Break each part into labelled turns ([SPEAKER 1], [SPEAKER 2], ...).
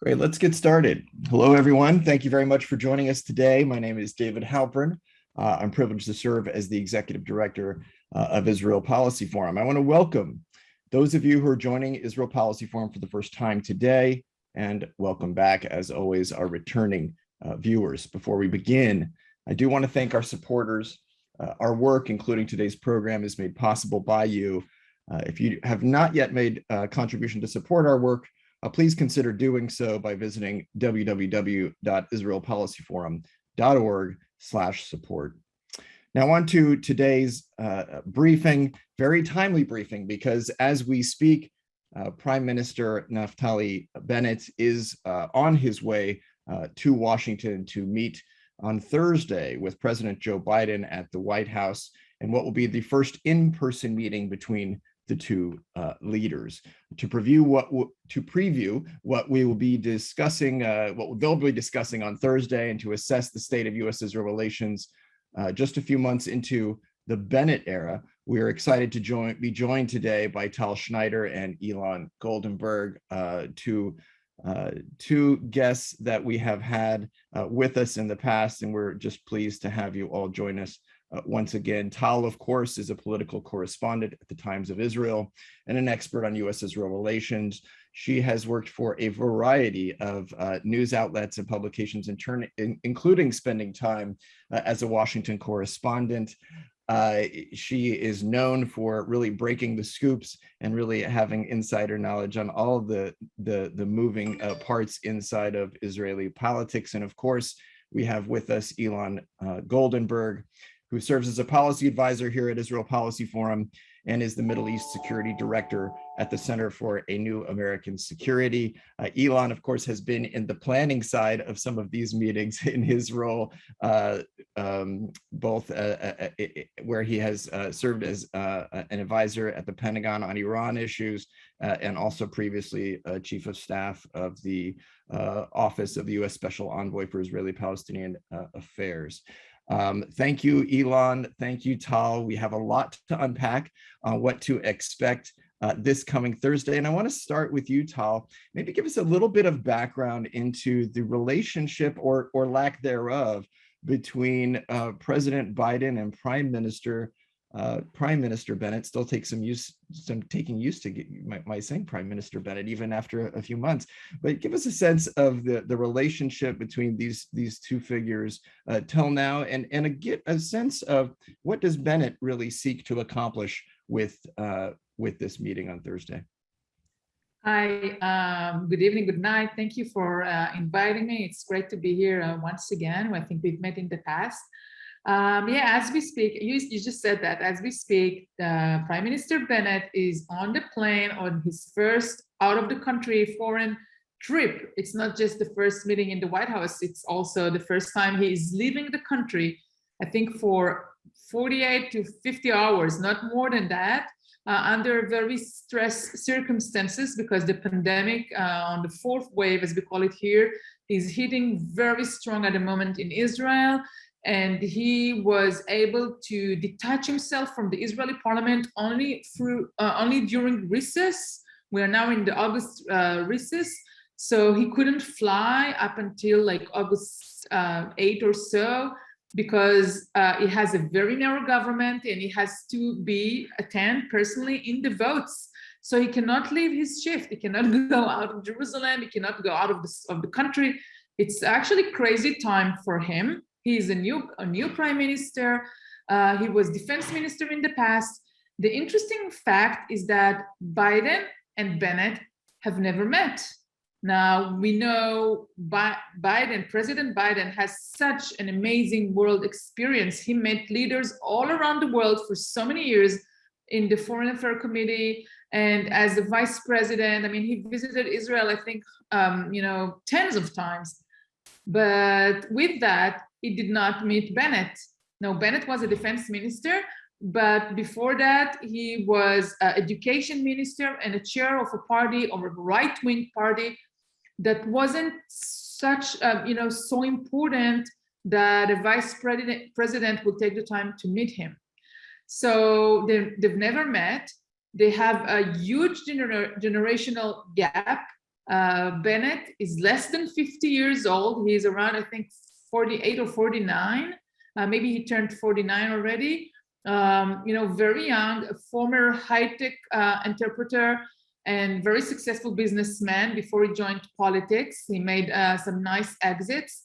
[SPEAKER 1] Great, let's get started. Hello, everyone. Thank you very much for joining us today. My name is David Halpern. I'm privileged to serve as the Executive Director of Israel Policy Forum. I want to welcome those of you who are joining Israel Policy Forum for the first time today, and welcome back, as always, our returning viewers. Before we begin, I do want to thank our supporters. Our work, including today's program, is made possible by you. If you have not yet made a contribution to support our work, please consider doing so by visiting www.israelpolicyforum.org/support. Now on to today's briefing, very timely briefing, because as we speak, Prime Minister Naftali Bennett is on his way to Washington to meet on Thursday with President Joe Biden at the White House, and what will be the first in-person meeting between the two leaders to preview what we will be discussing, what they'll be discussing on Thursday, and to assess the state of U.S. Israel relations just a few months into the Bennett era. We are excited to be joined today by Tal Schneider and Ilan Goldenberg, two guests that we have had with us in the past, and we're just pleased to have you all join us once again. Tal, of course, is a political correspondent at the Times of Israel and an expert on U.S. Israel relations. She has worked for a variety of news outlets and publications, including spending time as a Washington correspondent. She is known for really breaking the scoops and really having insider knowledge on all of the moving parts inside of Israeli politics. And of course, we have with us Ilan Goldenberg, who serves as a policy advisor here at Israel Policy Forum and is the Middle East Security Director at the Center for a New American Security. Ilan, of course, has been in the planning side of some of these meetings in his role, both where he has served as an advisor at the Pentagon on Iran issues, and also previously Chief of Staff of the Office of the U.S. Special Envoy for Israeli-Palestinian Affairs. Thank you, Ilan. Thank you, Tal. We have a lot to unpack on what to expect this coming Thursday. And I want to start with you, Tal. Maybe give us a little bit of background into the relationship or lack thereof between President Biden and Prime Minister Bennett. Still takes taking used to my saying Prime Minister Bennett even after a few months. But give us a sense of the relationship between these two figures till now, and get a sense of what does Bennett really seek to accomplish with this meeting on Thursday.
[SPEAKER 2] Hi, good evening, good night. Thank you for inviting me. It's great to be here once again. I think we've met in the past. As we speak, you just said that as we speak, Prime Minister Bennett is on the plane on his first out of the country foreign trip. It's not just the first meeting in the White House, it's also the first time he is leaving the country, I think for 48 to 50 hours, not more than that, under very stressed circumstances, because the pandemic on the fourth wave, as we call it here, is hitting very strong at the moment in Israel. And he was able to detach himself from the Israeli parliament only during recess. We are now in the August recess, so he couldn't fly up until like August 8 or so, because he has a very narrow government and he has to attend personally in the votes. So he cannot leave his shift. He cannot go out of Jerusalem. He cannot go out of the country. It's actually crazy time for him. He is a new prime minister. He was defense minister in the past. The interesting fact is that Biden and Bennett have never met. Now, we know President Biden has such an amazing world experience. He met leaders all around the world for so many years in the Foreign Affairs Committee and as the vice president. I mean, he visited Israel, I think, tens of times. But with that, he did not meet Bennett. Now, Bennett was a defense minister, but before that, he was an education minister and a chair of a party, or a right-wing party, that wasn't such, so important that a vice president will take the time to meet him. So they've never met. They have a huge generational gap. Bennett is less than 50 years old. He's around, I think, 48 or 49. Maybe he turned 49 already. Very young, a former high-tech interpreter and very successful businessman before he joined politics. He made some nice exits.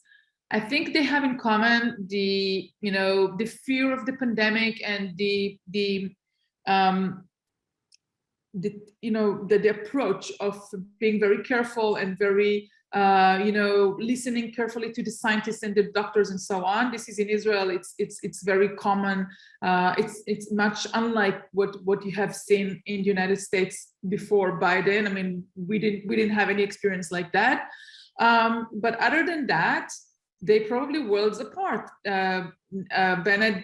[SPEAKER 2] I think they have in common the fear of the pandemic and the approach of being very careful and very listening carefully to the scientists and the doctors and so on. This is in Israel. It's very common. It's much unlike what you have seen in the United States before Biden. I mean, we didn't have any experience like that. But other than that, they probably worlds apart. Bennett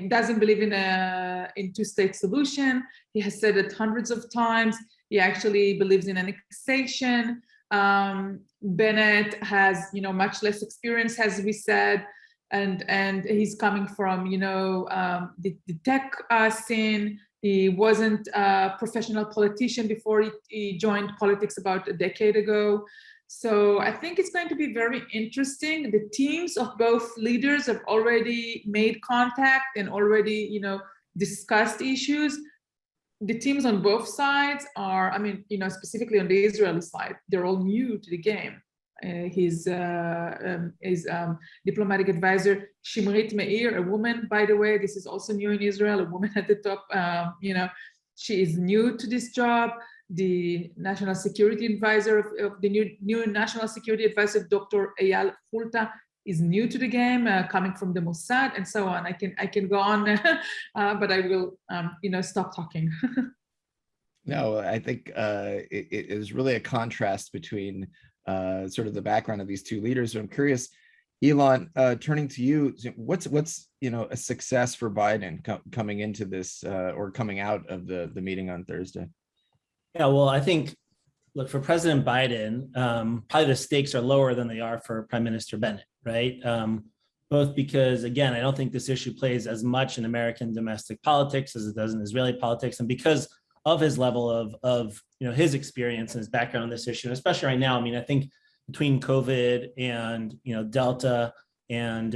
[SPEAKER 2] doesn't believe in two-state solution. He has said it hundreds of times. He actually believes in annexation. Bennett has, much less experience, as we said, and he's coming from, the tech scene. He wasn't a professional politician before he joined politics about a decade ago. So I think it's going to be very interesting. The teams of both leaders have already made contact and already, discussed issues. The teams on both sides are, specifically on the Israeli side, they're all new to the game. His diplomatic advisor, Shimrit Meir, a woman, by the way, this is also new in Israel, a woman at the top, she is new to this job. The national security advisor of the new national security advisor, Dr. Eyal Hulta, is new to the game, coming from the Mossad, and so on. I can go on, but I will, stop talking.
[SPEAKER 1] No, I think it is really a contrast between sort of the background of these two leaders. So I'm curious, Ilan, turning to you, what's a success for Biden coming into this or coming out of the meeting on Thursday?
[SPEAKER 3] Yeah, well, I think, look, for President Biden, probably the stakes are lower than they are for Prime Minister Bennett, right? Both because, again, I don't think this issue plays as much in American domestic politics as it does in Israeli politics, and because of his level of his experience and his background on this issue, and especially right now. I mean, I think between COVID and Delta and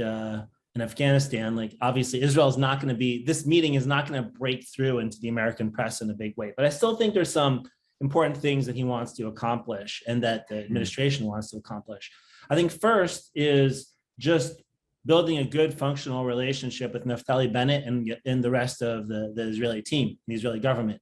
[SPEAKER 3] Afghanistan, like obviously Israel is not going to be, this meeting is not going to break through into the American press in a big way. But I still think there's some important things that he wants to accomplish and that the administration wants to accomplish. I think first is just building a good functional relationship with Naftali Bennett and the rest of the Israeli team, the Israeli government.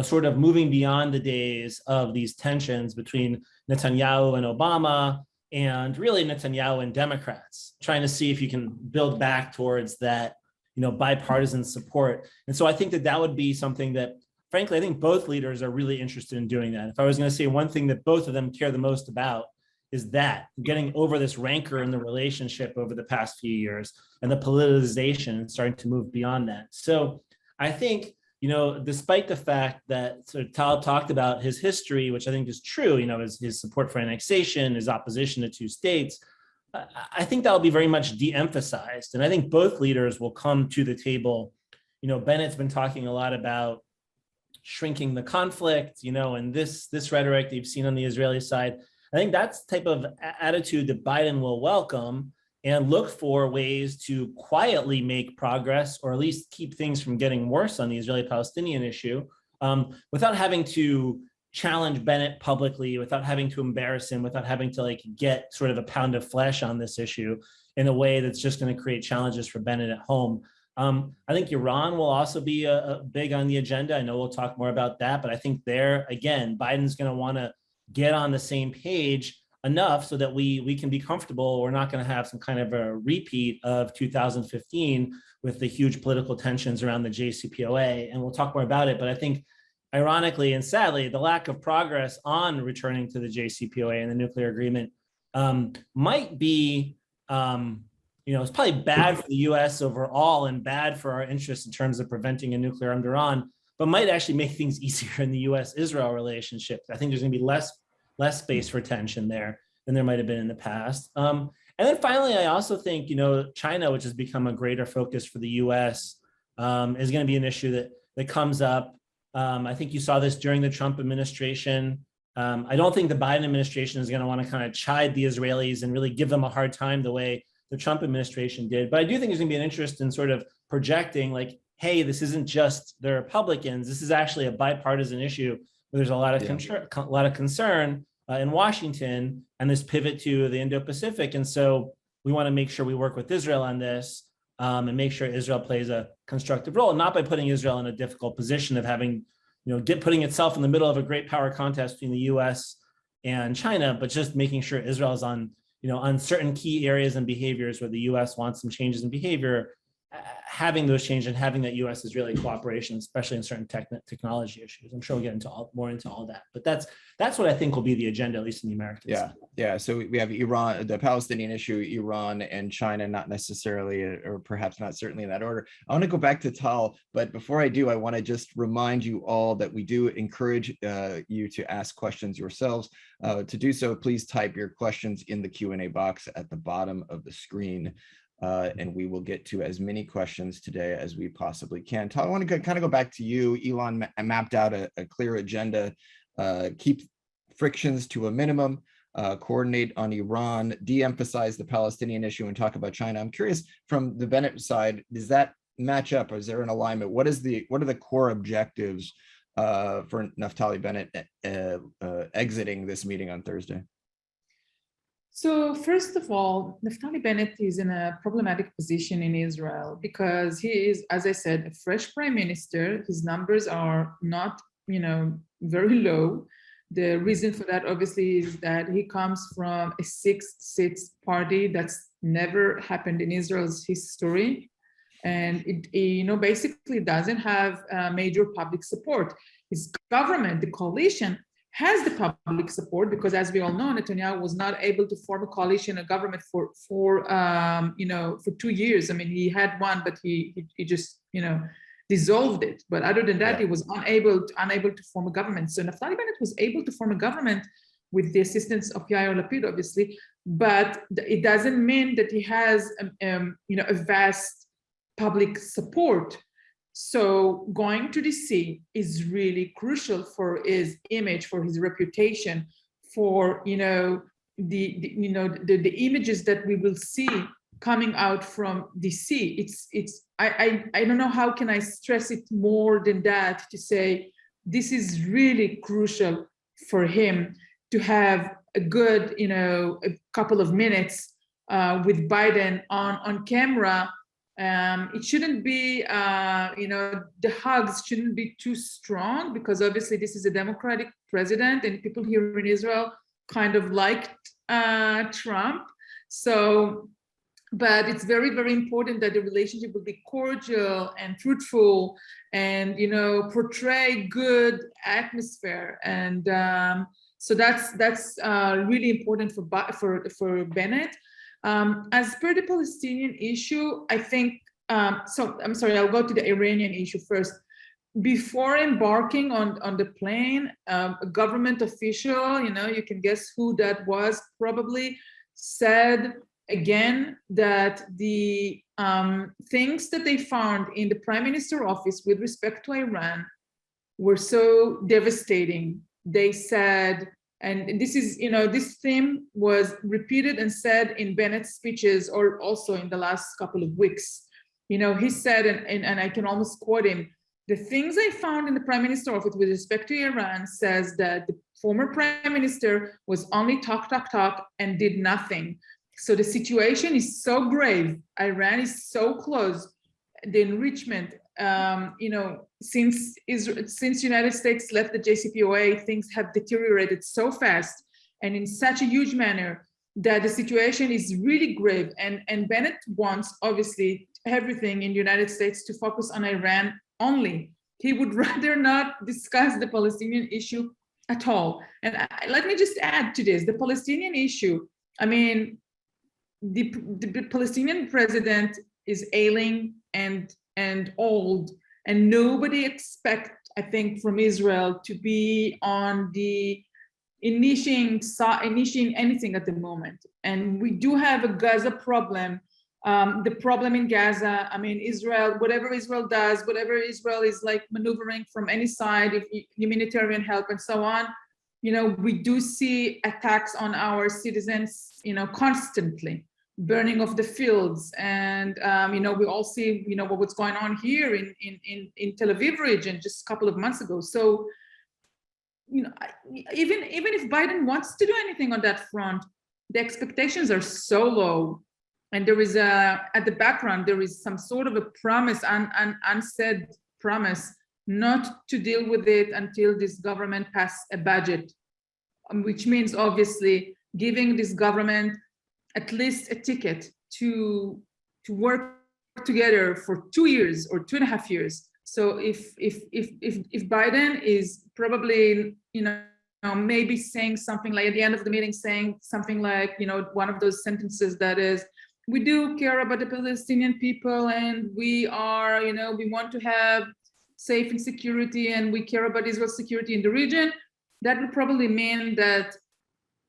[SPEAKER 3] Sort of moving beyond the days of these tensions between Netanyahu and Obama, and really Netanyahu and Democrats, trying to see if you can build back towards that, bipartisan support. And so I think that would be something that, frankly, I think both leaders are really interested in doing that. If I was going to say one thing that both of them care the most about, is that getting over this rancor in the relationship over the past few years and the politicization and starting to move beyond that. So I think, despite the fact that sort of Tal talked about his history, which I think is true, his support for annexation, his opposition to two states, I think that will be very much de-emphasized. And I think both leaders will come to the table. Bennett's been talking a lot about shrinking the conflict, and this rhetoric that you've seen on the Israeli side. I think that's the type of attitude that Biden will welcome and look for ways to quietly make progress, or at least keep things from getting worse on the Israeli-Palestinian issue, without having to challenge Bennett publicly, without having to embarrass him, without having to get sort of a pound of flesh on this issue in a way that's just going to create challenges for Bennett at home. I think Iran will also be big on the agenda. I know we'll talk more about that, but I think there, again, Biden's going to want to get on the same page enough so that we can be comfortable. We're not going to have some kind of a repeat of 2015 with the huge political tensions around the JCPOA. And we'll talk more about it. But I think, ironically and sadly, the lack of progress on returning to the JCPOA and the nuclear agreement might be, it's probably bad for the U.S. overall and bad for our interests in terms of preventing a nuclear armed Iran, but might actually make things easier in the U.S.-Israel relationship. I think there's going to be less space for tension there than there might have been in the past. And then finally, I also think, China, which has become a greater focus for the U.S., is going to be an issue that comes up. I think you saw this during the Trump administration. I don't think the Biden administration is going to want to kind of chide the Israelis and really give them a hard time the way the Trump administration did. But I do think there's going to be an interest in sort of projecting like, hey, this isn't just the Republicans. This is actually a bipartisan issue where there's a lot of concern in Washington, and this pivot to the Indo-Pacific. And so we want to make sure we work with Israel on this and make sure Israel plays a constructive role, not by putting Israel in a difficult position of having, putting itself in the middle of a great power contest between the U.S. and China, but just making sure Israel is on certain key areas and behaviors where the U.S. wants some changes in behavior, having those changes and having that U.S.-Israeli cooperation, especially in certain technology issues. I'm sure we'll get more into all that, but that's what I think will be the agenda, at least in the Americas.
[SPEAKER 1] Yeah. So we have Iran, the Palestinian issue, Iran and China, not necessarily, or perhaps not certainly in that order. I want to go back to Tal, but before I do, I want to just remind you all that we do encourage you to ask questions yourselves. To do so, please type your questions in the Q&A box at the bottom of the screen. And we will get to as many questions today as we possibly can. Tal, I want to kind of go back to you. Ilan mapped out a clear agenda, keep frictions to a minimum, coordinate on Iran, de-emphasize the Palestinian issue, and talk about China. I'm curious, from the Bennett side, does that match up? Is there an alignment? What are the core objectives for Naftali Bennett exiting this meeting on Thursday?
[SPEAKER 2] So first of all, Naftali Bennett is in a problematic position in Israel because he is, as I said, a fresh prime minister. His numbers are not, very low. The reason for that, obviously, is that he comes from a 6-seat party that's never happened in Israel's history. And it, basically doesn't have major public support. His government, the coalition, has the public support because, as we all know, Netanyahu was not able to form a coalition, a government for 2 years. I mean, he had one, but he just dissolved it. But other than that, he was unable to form a government. So Naftali Bennett was able to form a government with the assistance of Yair Lapid, obviously, but it doesn't mean that he has a vast public support. So going to DC is really crucial for his image, for his reputation, for the images that we will see coming out from DC. I don't know how can I stress it more than that to say this is really crucial for him to have a good a couple of minutes with Biden on camera. It shouldn't be, the hugs shouldn't be too strong because obviously this is a Democratic president and people here in Israel kind of liked Trump. So, but it's very, very important that the relationship will be cordial and fruitful and, portray good atmosphere. And so that's really important for Bennett. As per the Palestinian issue, I think, so I'm sorry, I'll go to the Iranian issue first. Before embarking on the plane, a government official, you can guess who that was, probably said again that the things that they found in the prime minister office with respect to Iran were so devastating. They said, and this is, this theme was repeated and said in Bennett's speeches or also in the last couple of weeks. He said, and I can almost quote him, the things I found in the prime minister office with respect to Iran says that the former prime minister was only talk, and did nothing. So the situation is so grave. Iran is so close. The enrichment, since United States left the JCPOA, things have deteriorated so fast and in such a huge manner that the situation is really grave. And Bennett wants, obviously, everything in the United States to focus on Iran only. He would rather not discuss the Palestinian issue at all. And let me just add to this, the Palestinian issue, I mean, the Palestinian president is ailing and old, and nobody expect, I think, from Israel to be on the initiating anything at the moment. And we do have a Gaza problem. The problem in Gaza, I mean, Israel, whatever Israel does, whatever Israel is like maneuvering from any side, if humanitarian help and so on, we do see attacks on our citizens, constantly, burning of the fields, and we all see, what's going on here in Tel Aviv region just a couple of months ago. So, even if Biden wants to do anything on that front, the expectations are so low, and there is at the background there is some sort of a promise, an unsaid promise, not to deal with it until this government passes a budget, which means obviously giving this government at least a ticket to work together for 2 years or 2.5 years. So if Biden is probably, maybe saying something like at the end of the meeting, saying something like, one of those sentences that is, we do care about the Palestinian people, and we are, we want to have safe and security, and we care about Israel's security in the region, that would probably mean that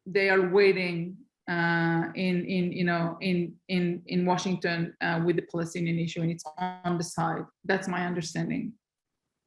[SPEAKER 2] they are waiting in Washington with the Palestinian issue, and it's on the side. That's my understanding.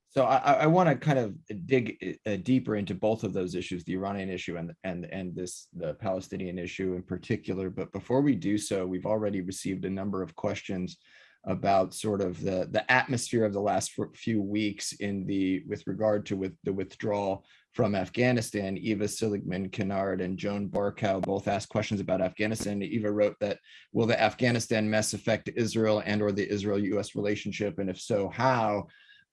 [SPEAKER 1] So I want to kind of dig deeper into both of those issues, the Iranian issue and the Palestinian issue in particular. But before we do so, we've already received a number of questions about sort of the atmosphere of the last few weeks with regard to the withdrawal from Afghanistan. Eva Seligman-Kennard and Joan Barkow both asked questions about Afghanistan. Eva wrote that, will the Afghanistan mess affect Israel and or the Israel-US relationship? And if so, how?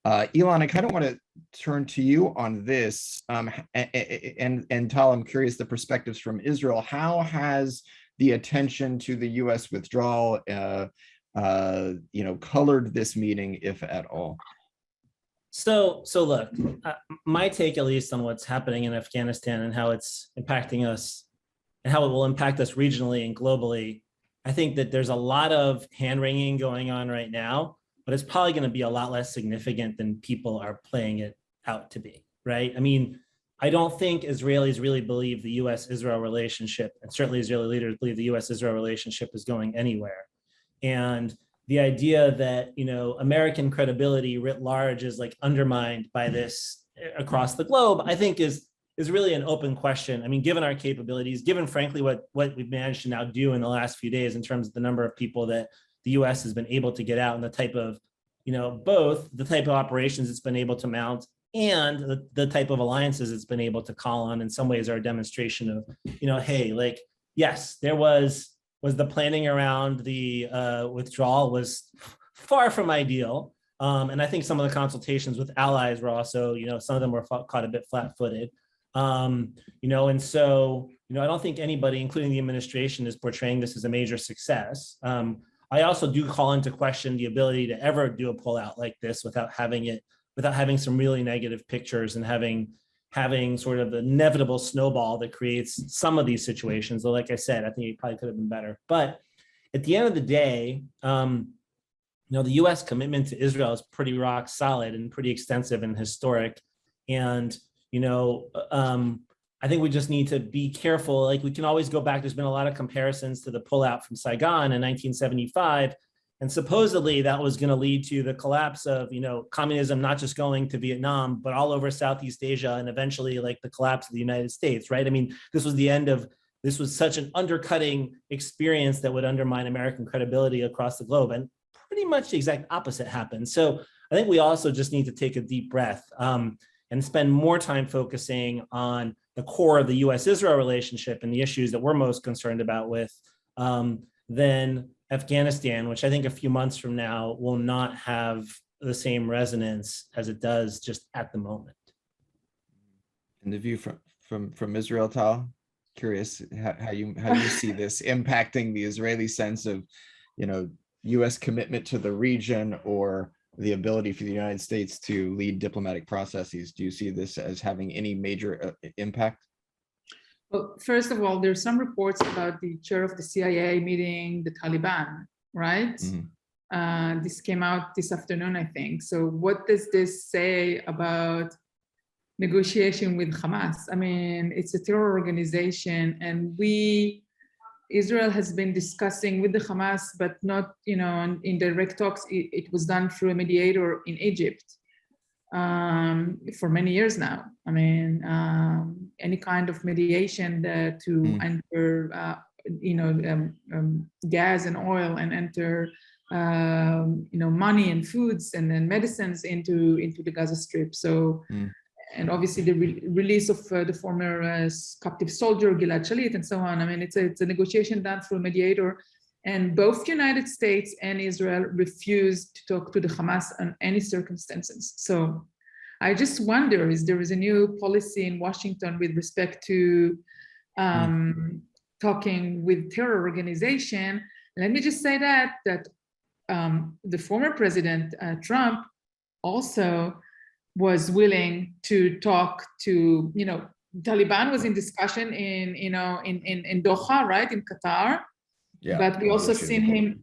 [SPEAKER 1] Ilan, I kind of want to turn to you on this. And Tal, I'm curious the perspectives from Israel. How has the attention to the US withdrawal colored this meeting, if at all?
[SPEAKER 3] So look, my take, at least, on what's happening in Afghanistan and how it's impacting us and how it will impact us regionally and globally, I think that there's a lot of hand-wringing going on right now, but it's probably going to be a lot less significant than people are playing it out to be, right? I mean, I don't think Israelis really believe the U.S.-Israel relationship, and certainly Israeli leaders believe the U.S.-Israel relationship is going anywhere. And the idea that, American credibility writ large is like undermined by this across the globe, I think is really an open question. I mean, given our capabilities, given frankly what we've managed to now do in the last few days in terms of the number of people that the US has been able to get out, and the type of, both the type of operations it's been able to mount and the type of alliances it's been able to call on, in some ways are a demonstration of, hey, like, yes, there was the planning around the withdrawal was far from ideal. And I think some of the consultations with allies were also, some of them were caught a bit flat-footed. And so, I don't think anybody, including the administration, is portraying this as a major success. I also do call into question the ability to ever do a pullout like this without having some really negative pictures and having sort of the inevitable snowball that creates some of these situations. Though, like I said, I think it probably could have been better. But at the end of the day, the U.S. commitment to Israel is pretty rock solid and pretty extensive and historic. And, I think we just need to be careful. Like, we can always go back. There's been a lot of comparisons to the pullout from Saigon in 1975. And supposedly that was going to lead to the collapse of, communism, not just going to Vietnam, but all over Southeast Asia, and eventually like the collapse of the United States, right? I mean, this was such an undercutting experience that would undermine American credibility across the globe. And pretty much the exact opposite happened. So I think we also just need to take a deep breath and spend more time focusing on the core of the U.S.-Israel relationship and the issues that we're most concerned about with than Afghanistan, which I think a few months from now will not have the same resonance as it does just at the moment.
[SPEAKER 1] And the view from Israel, Tal, curious how you see this impacting the Israeli sense of, U.S. commitment to the region, or the ability for the United States to lead diplomatic processes. Do you see this as having any major impact?
[SPEAKER 2] Well, first of all, there's some reports about the chair of the CIA meeting the Taliban, right? Mm-hmm. This came out this afternoon, I think. So what does this say about negotiation with Hamas? I mean, it's a terror organization, and Israel has been discussing with the Hamas, but not, in direct talks. It was done through a mediator in Egypt for many years now. I mean, any kind of mediation to enter, gas and oil and enter, money and foods and then medicines into the Gaza Strip. So, and obviously the release of the former captive soldier Gilad Shalit and so on. I mean, it's a negotiation done through a mediator, and both United States and Israel refused to talk to the Hamas on any circumstances. So I just wonder, is there a new policy in Washington with respect to talking with terror organization? Let me just say that the former President Trump also was willing to talk to, Taliban was in discussion in Doha, right, in Qatar. Yeah, but we also seen him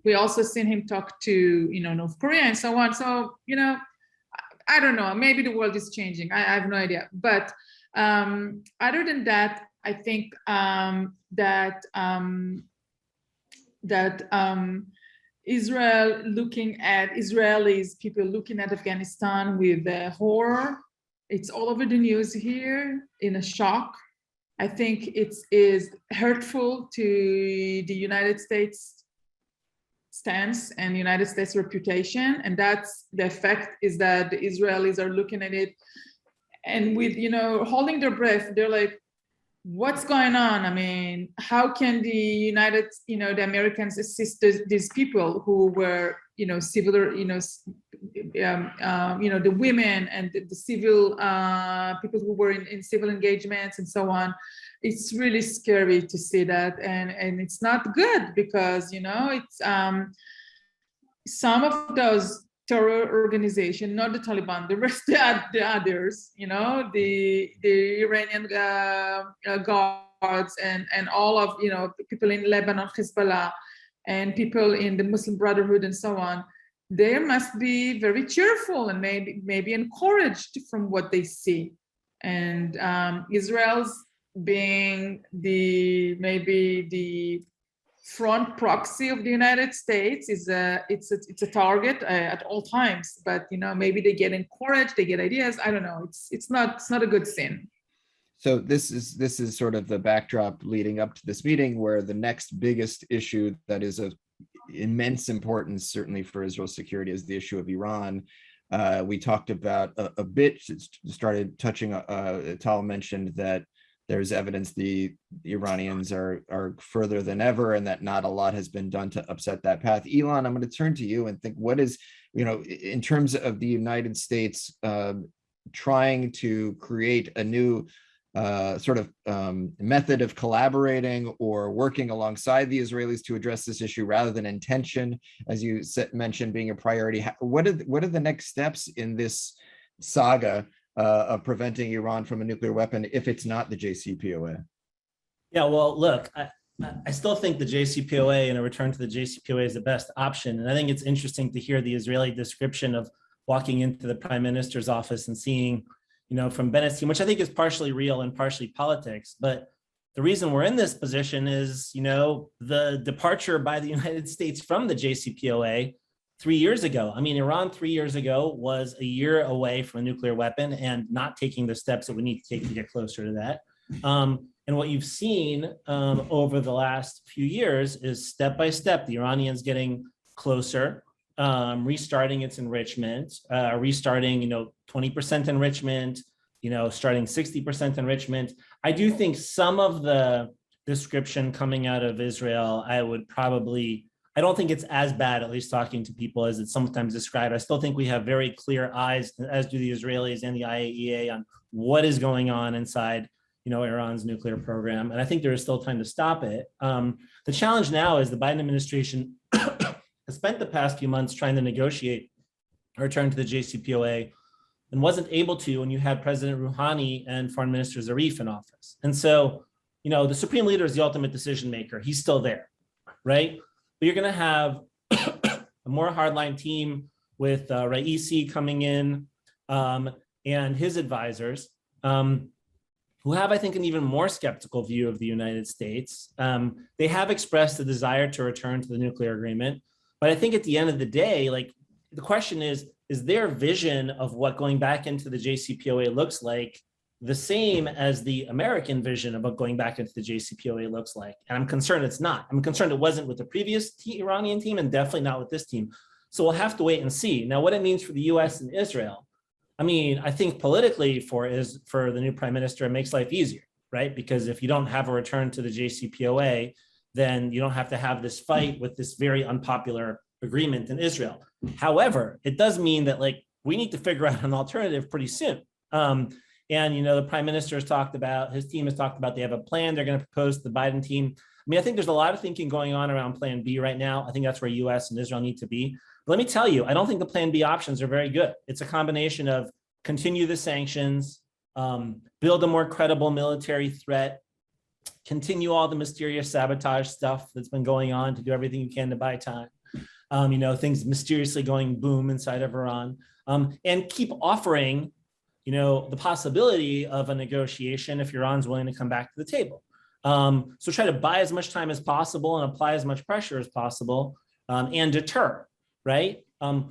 [SPEAKER 2] talk to, North Korea and so on. So, I don't know, maybe the world is changing. I have no idea. But other than that, I think that Israel looking at Israelis, people looking at Afghanistan with horror. It's all over the news here in a shock. I think it is hurtful to the United States stance and United States reputation. And that's the effect, is that the Israelis are looking at it and with, holding their breath, they're like, what's going on? I mean, how can the the Americans assist these people who were, civil, the women and the civil people who were in civil engagements and so on. It's really scary to see that, and it's not good because it's some of those terror organization, not the Taliban, the rest, the others, the Iranian guards and all of, people in Lebanon, Hezbollah, and people in the Muslim Brotherhood and so on. They must be very cheerful and maybe encouraged from what they see. And Israel's being maybe the front proxy of the United States is it's a target at all times. But maybe they get encouraged, they get ideas. I don't know. It's not a good sin.
[SPEAKER 1] So this is sort of the backdrop leading up to this meeting, where the next biggest issue that is of immense importance, certainly for Israel's security, is the issue of Iran. We talked about a bit, started touching. Tal mentioned that there's evidence the Iranians are further than ever, and that not a lot has been done to upset that path. Ilan, I'm going to turn to you and think, what is, in terms of the United States trying to create a new method of collaborating or working alongside the Israelis to address this issue rather than intention, as you mentioned, being a priority. What are the next steps in this saga of preventing Iran from a nuclear weapon if it's not the JCPOA?
[SPEAKER 3] Yeah, well, look, I still think the JCPOA and a return to the JCPOA is the best option. And I think it's interesting to hear the Israeli description of walking into the prime minister's office and seeing, from Bennett's team, which I think is partially real and partially politics. But the reason we're in this position is, the departure by the United States from the JCPOA 3 years ago. I mean, Iran 3 years ago was a year away from a nuclear weapon and not taking the steps that we need to take to get closer to that. And what you've seen over the last few years is step by step, the Iranians getting closer, restarting its enrichment, restarting, 20% enrichment, starting 60% enrichment. I do think some of the description coming out of Israel, I don't think it's as bad, at least talking to people, as it's sometimes described. I still think we have very clear eyes, as do the Israelis and the IAEA, on what is going on inside, Iran's nuclear program. And I think there is still time to stop it. The challenge now is the Biden administration has spent the past few months trying to negotiate a return to the JCPOA and wasn't able to when you had President Rouhani and Foreign Minister Zarif in office. And so, the Supreme Leader is the ultimate decision maker. He's still there, right? But you're going to have a more hardline team with Raisi coming in and his advisors, who have, I think, an even more skeptical view of the United States. They have expressed a desire to return to the nuclear agreement. But I think at the end of the day, the question is their vision of what going back into the JCPOA looks like the same as the American vision of what going back into the JCPOA looks like. And I'm concerned it's not. I'm concerned it wasn't with the previous Iranian team and definitely not with this team. So we'll have to wait and see. Now, what it means for the US and Israel, I mean, I think politically for the new prime minister, it makes life easier, right? Because if you don't have a return to the JCPOA, then you don't have to have this fight with this very unpopular agreement in Israel. However, it does mean that like we need to figure out an alternative pretty soon. And, you know, the prime minister has talked about, his team has talked about, they have a plan they're going to propose to the Biden team. I mean, I think there's a lot of thinking going on around plan B right now. I think that's where US and Israel need to be. But let me tell you, I don't think the plan B options are very good. It's a combination of continue the sanctions, build a more credible military threat, continue all the mysterious sabotage stuff that's been going on to do everything you can to buy time. You know, things mysteriously going boom inside of Iran, and keep offering, you know, the possibility of a negotiation if Iran's willing to come back to the table. So try to buy as much time as possible and apply as much pressure as possible, and deter, right?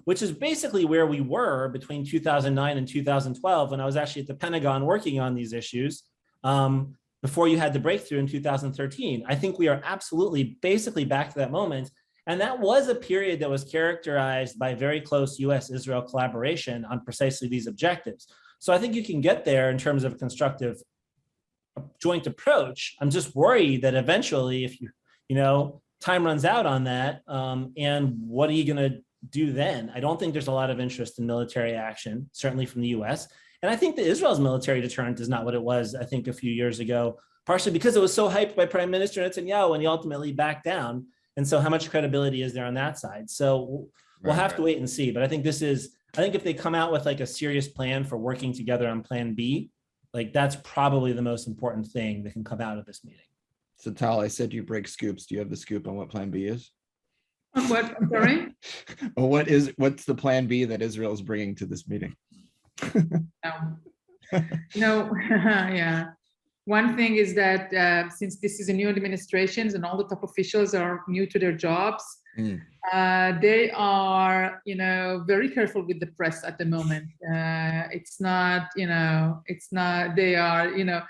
[SPEAKER 3] Which is basically where we were between 2009 and 2012 when I was actually at the Pentagon working on these issues, before you had the breakthrough in 2013. I think we are absolutely basically back to that moment. And that was a period that was characterized by very close US-Israel collaboration on precisely these objectives. So I think you can get there in terms of constructive joint approach. I'm just worried that eventually, if you know, time runs out on that, and what are you going to do then? I don't think there's a lot of interest in military action, certainly from the US. And I think that Israel's military deterrent is not what it was, I think, a few years ago, partially because it was so hyped by Prime Minister Netanyahu and he ultimately backed down. And so how much credibility is there on that side? So we'll have to wait and see. But I think I think if they come out with like a serious plan for working together on plan B, like that's probably the most important thing that can come out of this meeting.
[SPEAKER 1] So Tal, I said you break scoops. Do you have the scoop on what plan B is?
[SPEAKER 2] What? I'm sorry?
[SPEAKER 1] Well, what's the plan B that Israel is bringing to this meeting?
[SPEAKER 2] No, yeah. One thing is that since this is a new administration and all the top officials are new to their jobs, they are, you know, very careful with the press at the moment. It's not, you know, they are, you know,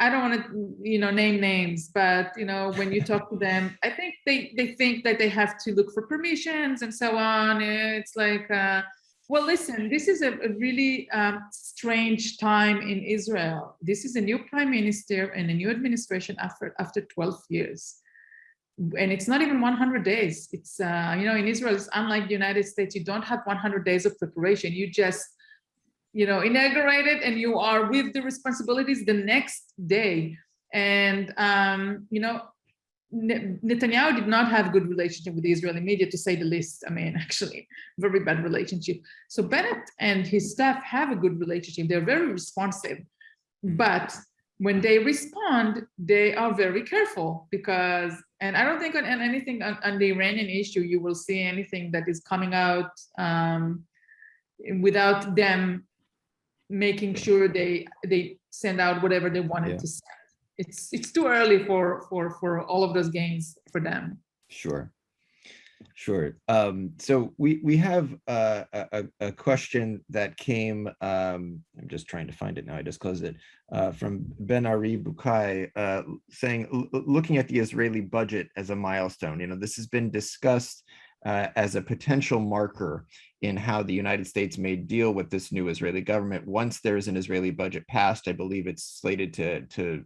[SPEAKER 2] I don't want to, you know, name names, but, you know, when you talk to them, I think they think that they have to look for permissions and so on. It's like, well, listen, this is a really strange time in Israel. This is a new prime minister and a new administration after 12 years. And it's not even 100 days. It's, you know, in Israel, it's unlike the United States. You don't have 100 days of preparation. You just, you know, inaugurate it and you are with the responsibilities the next day. And, you know, Netanyahu did not have a good relationship with the Israeli media, to say the least. I mean, actually, very bad relationship. So Bennett and his staff have a good relationship. They're very responsive. But when they respond, they are very careful because, and I don't think on anything on the Iranian issue, you will see anything that is coming out without them making sure they send out whatever they wanted to send. It's too early for all of those gains for them. Sure.
[SPEAKER 1] So we have a question that came, I'm just trying to find it now, I just closed it, from Ben Ari Bukai, saying, looking at the Israeli budget as a milestone, you know, this has been discussed as a potential marker in how the United States may deal with this new Israeli government. Once there's an Israeli budget passed, I believe it's slated to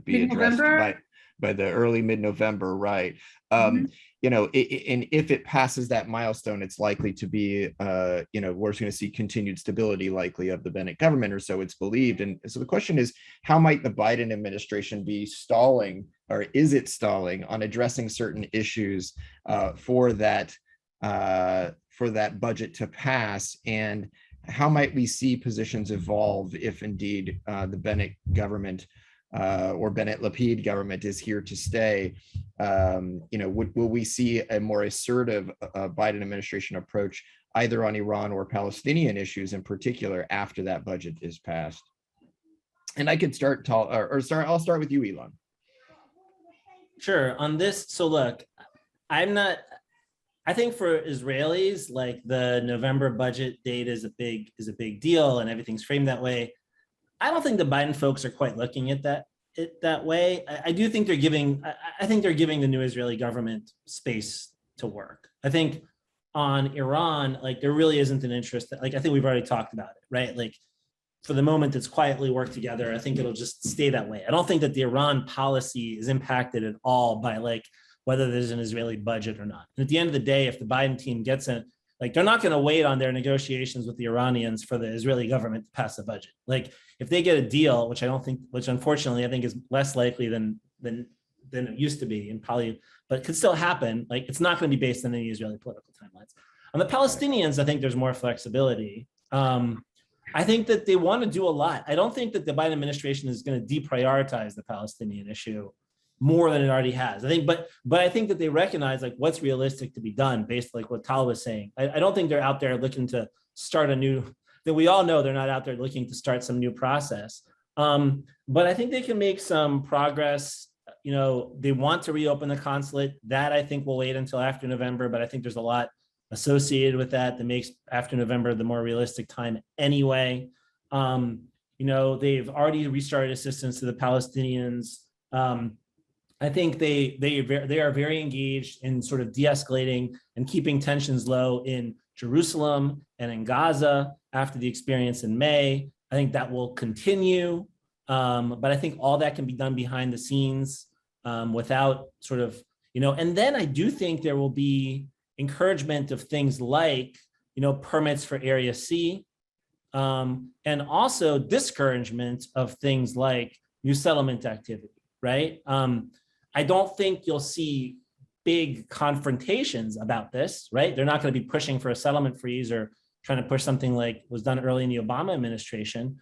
[SPEAKER 1] be addressed by the early mid-November, right? You know, and if it passes that milestone, it's likely to be, you know, we're going to see continued stability likely of the Bennett government, or so it's believed. And so the question is, how might the Biden administration be stalling, or is it stalling on addressing certain issues for that budget to pass? And how might we see positions evolve if indeed the Bennett government or Bennett-Lapid government is here to stay? You know, will we see a more assertive Biden administration approach either on Iran or Palestinian issues in particular after that budget is passed? And I could start, I'll start with you, Ilan.
[SPEAKER 3] Sure. On this, so look, I think for Israelis, like the November budget date is a big deal and everything's framed that way. I don't think the Biden folks are quite looking at that way. I do think they're giving, I think they're giving the new Israeli government space to work. I think on Iran, like there really isn't an interest. Like I think we've already talked about it, right? Like for the moment, it's quietly worked together. I think it'll just stay that way. I don't think that the Iran policy is impacted at all by like whether there's an Israeli budget or not. And at the end of the day, if the Biden team gets in, like they're not going to wait on their negotiations with the Iranians for the Israeli government to pass a budget. Like if they get a deal, which I don't think, which unfortunately I think is less likely than it used to be, and probably, but could still happen. Like it's not going to be based on any Israeli political timelines. On the Palestinians, I think there's more flexibility. I think that they want to do a lot. I don't think that the Biden administration is going to deprioritize the Palestinian issue more than it already has. I think, but I think that they recognize like what's realistic to be done based like what Tal was saying. I don't think they're out there looking to start a new, that we all know they're not out there looking to start some new process. But I think they can make some progress. You know, they want to reopen the consulate. That I think will wait until after November, but I think there's a lot associated with that makes after November the more realistic time anyway. You know, they've already restarted assistance to the Palestinians. I think they are very engaged in sort of de-escalating and keeping tensions low in Jerusalem and in Gaza after the experience in May. I think that will continue, but I think all that can be done behind the scenes without sort of, you know, and then I do think there will be encouragement of things like, you know, permits for Area C, and also discouragement of things like new settlement activity, right? I don't think you'll see big confrontations about this, right? They're not going to be pushing for a settlement freeze or trying to push something like was done early in the Obama administration.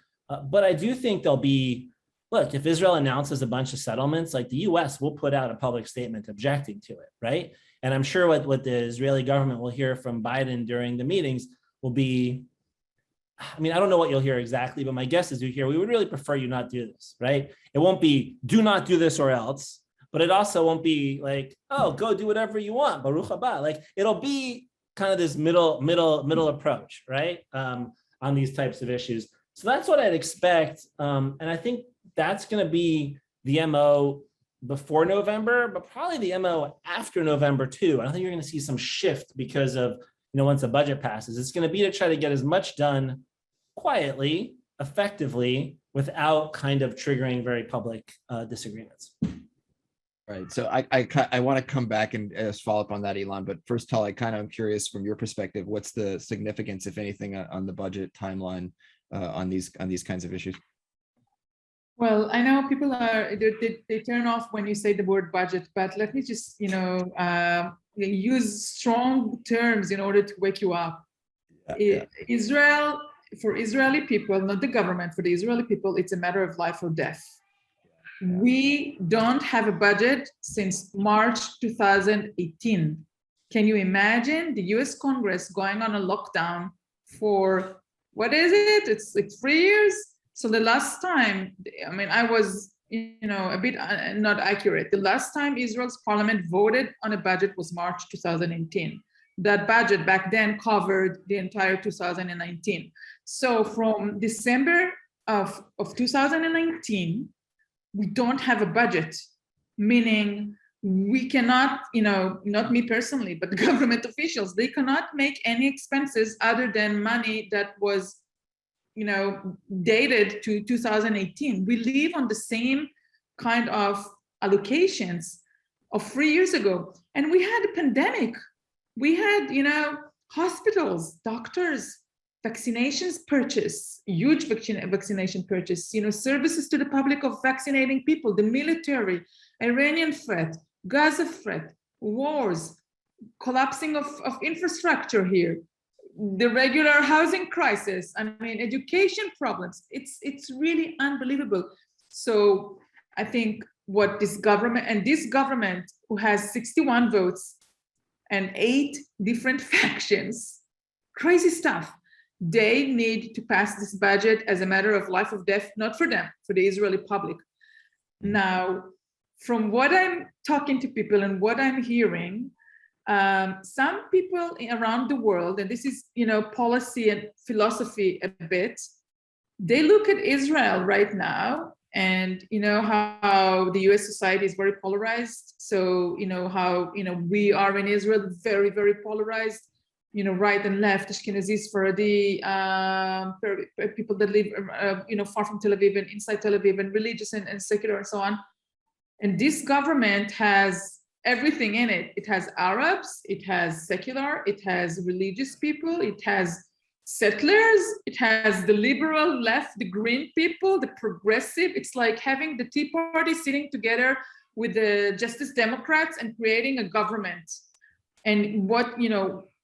[SPEAKER 3] But I do think there'll be, look, if Israel announces a bunch of settlements, like the US will put out a public statement objecting to it, right? And I'm sure what the Israeli government will hear from Biden during the meetings will be, I mean, I don't know what you'll hear exactly, but my guess is you hear, we would really prefer you not do this, right? It won't be, do not do this or else, but it also won't be like, oh, go do whatever you want, Baruch haba. Like it'll be kind of this middle approach, right? On these types of issues. So that's what I'd expect. And I think that's going to be the MO before November, but probably the MO after November too. I don't think you're going to see some shift because of, you know, once the budget passes, it's going to be to try to get as much done quietly, effectively, without kind of triggering very public disagreements.
[SPEAKER 1] Right. So I want to come back and follow up on that, Ilan. But first, Tal, I kind of am curious from your perspective, what's the significance, if anything, on the budget timeline on these kinds of issues?
[SPEAKER 2] Well, I know people are they turn off when you say the word budget, but let me just use strong terms in order to wake you up. Yeah. Israel, for Israeli people, not the government, for the Israeli people, it's a matter of life or death. We don't have a budget since March 2018. Can you imagine the US Congress going on a lockdown for, what is it? It's like 3 years. So the last time, I mean, I was, a bit not accurate. The last time Israel's parliament voted on a budget was March 2018. That budget back then covered the entire 2019. So from December of 2019, we don't have a budget, meaning we cannot, not me personally, but government officials, they cannot make any expenses other than money that was, dated to 2018. We live on the same kind of allocations of 3 years ago. And we had a pandemic. We had, hospitals, doctors, vaccinations purchase, huge vaccination purchase, services to the public of vaccinating people, the military, Iranian threat, Gaza threat, wars, collapsing of infrastructure here, the regular housing crisis, education problems. It's really unbelievable. So I think what this government who has 61 votes and 8 different factions, crazy stuff. They need to pass this budget as a matter of life or death, not for them, for the Israeli public. Now, from what I'm talking to people and what I'm hearing, some people around the world, and this is, policy and philosophy a bit, they look at Israel right now, and you know how the U.S. society is very polarized. So you know how we are in Israel very, very polarized. You know, right and left, Ashkenazis, Sephardi, people that live far from Tel Aviv and inside Tel Aviv, and religious and secular and so on. And this government has everything in it. It has Arabs, it has secular, it has religious people, it has settlers, it has the liberal left, the green people, the progressive. It's like having the Tea Party sitting together with the Justice Democrats and creating a government. And what,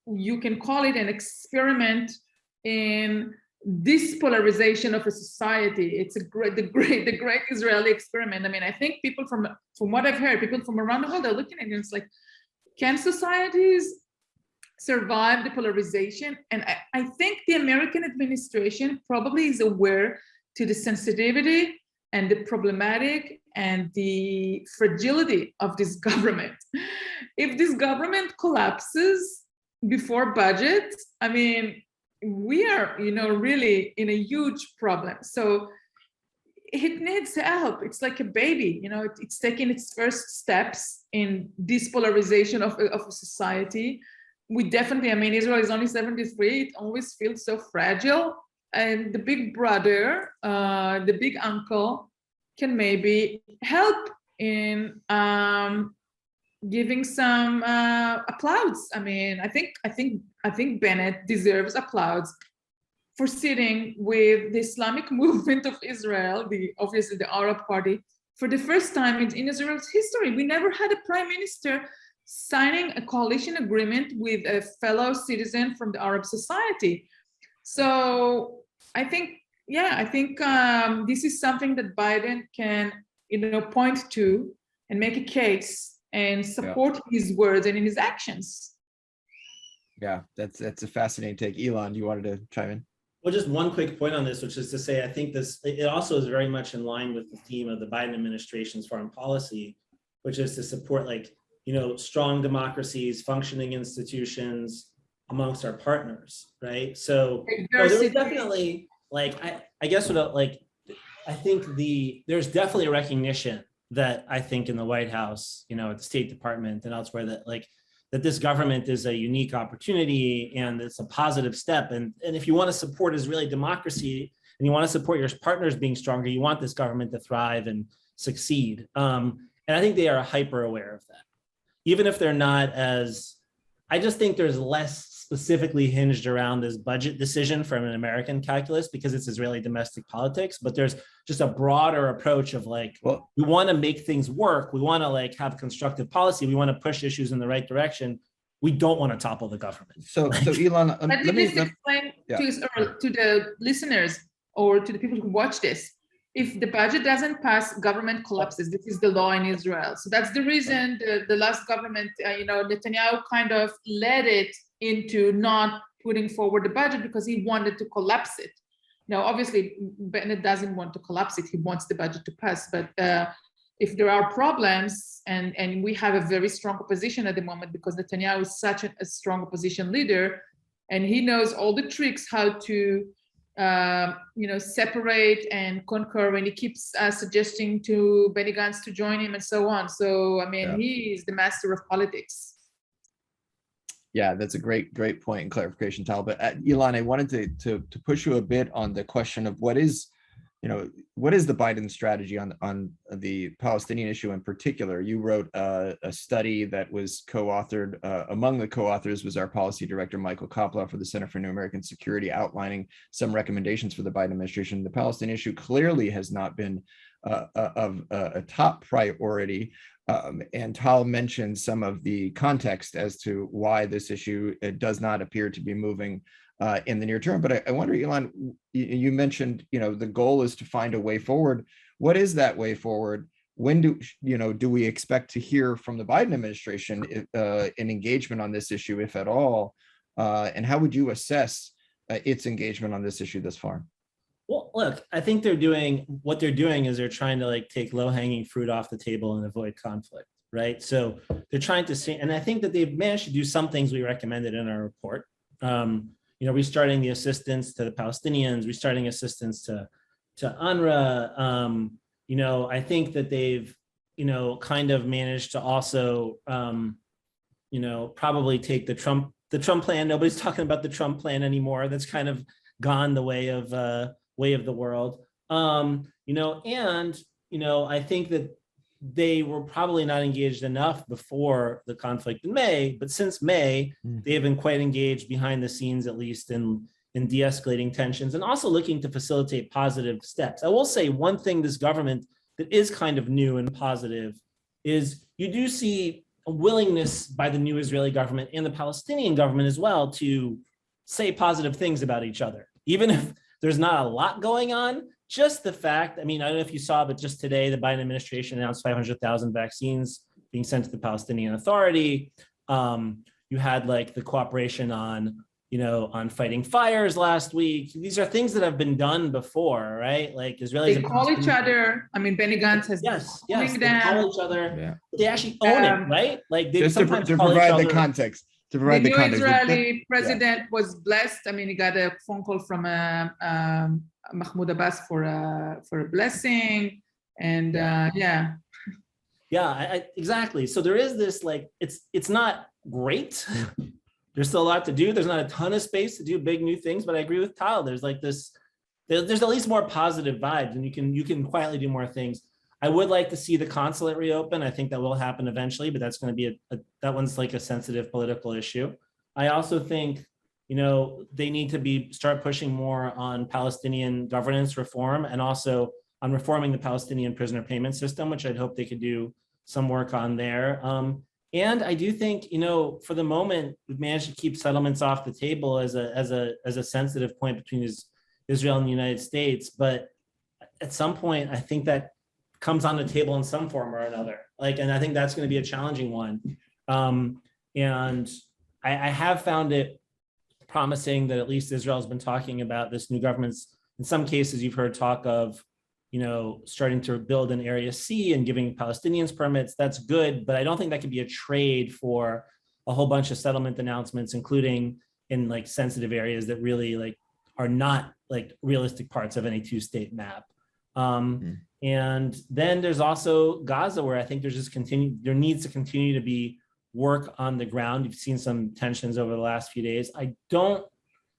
[SPEAKER 2] you can call it an experiment in this polarization of a society. It's the great Israeli experiment. I mean, I think people from what I've heard, people from around the world are looking at it and it's like, can societies survive the polarization? And I think the American administration probably is aware to the sensitivity and the problematic and the fragility of this government. If this government collapses before budget, I mean, we are, really in a huge problem. So it needs help. It's like a baby, it's taking its first steps in this polarization of a society. We definitely, Israel is only 73. It always feels so fragile. And the big brother, the big uncle can maybe help in giving some applause. I mean, I think Bennett deserves applause for sitting with the Islamic movement of Israel, obviously the Arab Party, for the first time in Israel's history. We never had a prime minister signing a coalition agreement with a fellow citizen from the Arab society. So I think this is something that Biden can, point to and make a case and support his words and in his actions.
[SPEAKER 1] Yeah, that's a fascinating take. Ilan, you wanted to chime in?
[SPEAKER 3] Well, just one quick point on this, which is to say, I think it also is very much in line with the theme of the Biden administration's foreign policy, which is to support strong democracies, functioning institutions amongst our partners, right? So there was definitely I guess I think there's definitely a recognition that I think in the White House, at the State Department and elsewhere, that this government is a unique opportunity and it's a positive step. And if you want to support Israeli democracy and you want to support your partners being stronger, you want this government to thrive and succeed. And I think they are hyper aware of that. Even if they're not I just think there's less specifically hinged around this budget decision from an American calculus because it's Israeli domestic politics, but there's just a broader approach of we want to make things work. We want to have constructive policy. We want to push issues in the right direction. We don't want to topple the government.
[SPEAKER 1] So Ilan,
[SPEAKER 2] let me explain to the listeners or to the people who watch this. If the budget doesn't pass, government collapses. This is the law in Israel. So that's the reason the last government, Netanyahu kind of led it into not putting forward the budget because he wanted to collapse it. Now, obviously, Bennett doesn't want to collapse it. He wants the budget to pass. But if there are problems, and we have a very strong opposition at the moment because Netanyahu is such a strong opposition leader, and he knows all the tricks how to separate and conquer, and he keeps suggesting to Benny Gantz to join him and so on. So, he is the master of politics.
[SPEAKER 1] Yeah, that's a great point and clarification, Tal. But Ilan, I wanted to push you a bit on the question of what is the Biden strategy on the Palestinian issue in particular. You wrote a study that was co-authored. Among the co-authors was our policy director, Michael Koplow, for the Center for New American Security, outlining some recommendations for the Biden administration. The Palestinian issue clearly has not been of a top priority. And Tal mentioned some of the context as to why this issue does not appear to be moving in the near term. But I wonder, Ilan, you mentioned, the goal is to find a way forward. What is that way forward? When do we expect to hear from the Biden administration an engagement on this issue, if at all? And how would you assess its engagement on this issue thus far?
[SPEAKER 3] Well, look, I think they're trying to take low-hanging fruit off the table and avoid conflict, right? So they're trying to see, and I think that they've managed to do some things we recommended in our report. restarting the assistance to the Palestinians, restarting assistance to UNRWA. I think that they've, kind of managed to also, probably take the Trump plan. Nobody's talking about the Trump plan anymore. That's kind of gone the way of the world. I think that they were probably not engaged enough before the conflict in May, but since May, they have been quite engaged behind the scenes, at least in de-escalating tensions and also looking to facilitate positive steps. I will say one thing this government that is kind of new and positive is you do see a willingness by the new Israeli government and the Palestinian government as well to say positive things about each other, even if there's not a lot going on. Just the fact, I don't know if you saw, but just today, the Biden administration announced 500,000 vaccines being sent to the Palestinian Authority. You had like the cooperation on fighting fires last week. These are things that have been done before, right? Like Israelis.
[SPEAKER 2] They call each other. Benny Gantz has
[SPEAKER 3] yes,
[SPEAKER 2] they
[SPEAKER 3] call each other. Yeah. They actually own it, right? Like they
[SPEAKER 1] just to provide the context. To provide the context.
[SPEAKER 2] The new Israeli president was blessed. He got a phone call from Mahmoud Abbas for a blessing, and
[SPEAKER 3] exactly. So there is this it's not great. There's still a lot to do. There's not a ton of space to do big new things, but I agree with Tal. There's there's at least more positive vibes, and you can quietly do more things. I would like to see the consulate reopen. I think that will happen eventually, but that's going to be that one's like a sensitive political issue. I also think, they need to start pushing more on Palestinian governance reform and also on reforming the Palestinian prisoner payment system, which I'd hope they could do some work on there. And I do think, for the moment, we've managed to keep settlements off the table as a sensitive point between Israel and the United States. But at some point, I think that comes on the table in some form or another. And I think that's going to be a challenging one. And I have found it promising that at least Israel has been talking about this new government's. In some cases, you've heard talk of, starting to build an Area C and giving Palestinians permits. That's good, but I don't think that could be a trade for a whole bunch of settlement announcements, including in sensitive areas that really are not realistic parts of any two-state map. And then there's also Gaza, where I think there needs to continue to be work on the ground. You've seen some tensions over the last few days. At